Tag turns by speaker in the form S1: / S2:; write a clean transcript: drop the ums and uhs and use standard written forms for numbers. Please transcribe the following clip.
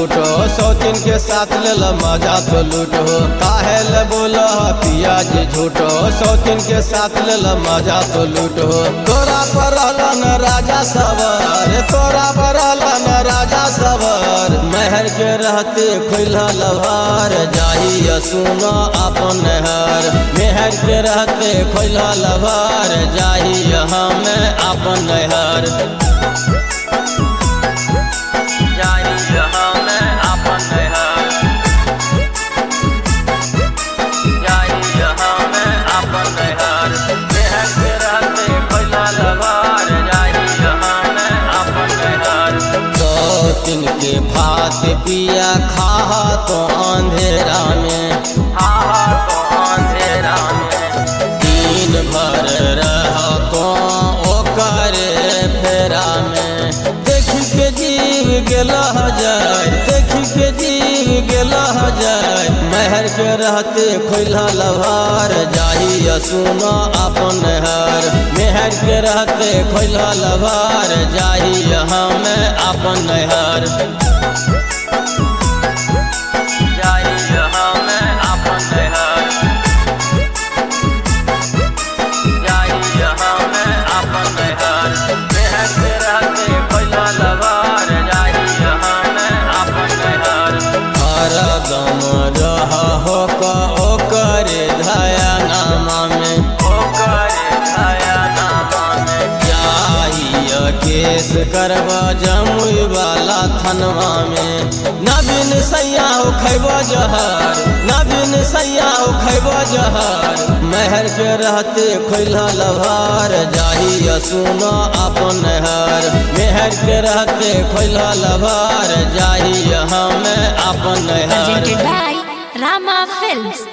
S1: लूटो, सौतीन के साथ लेल मजा तो लूटो। काहे ले बोला पिया जी झूठो, सौतीन के साथ लेल मजा तो लूटो। तोरा पर रहलन राजा सवर, तोरा पर रहलन राजा सवर। महर के रहते खुला लभार, जाही सुनो अपन नहर। महर के रहते खुला लभार, जाही हमें अपन नहर। जाही हमें अपन नहर, जाही हमें अपन नहर। महर के रहते खुला लभार, जाही हमें अपन नहर। सौतीन के भात पिया खा तो अंधेरा में, खा तो अंधेरा में। दिन भर रह तो ओकर फेरा में। देख के जीव गेला जाए, देख के जीव गेला जाए। महर के रहते खुला लभार, जाही सुनो अपन नहर। महर के रहते खुला लभार, जाही हमें अपन नहर। जाही हमें अपन नहर, जाही हमें अपन नहर। महर के रहते खुला लभार, जाही हमें अपन नहर। हरदम रह होका ओकर धया नामा में, ओकर धया नामा में। जाही केस करबा जमुई वाला थनवा में। नवीन सैया खैबो जहर, नवीन सैया खैबो जहर। महर के रहते खुला लभार, जाही सुनो अपन नहर। महर के रहते खुला लभार, जाही हमें अपन नहर।
S2: Presented by Rama Films.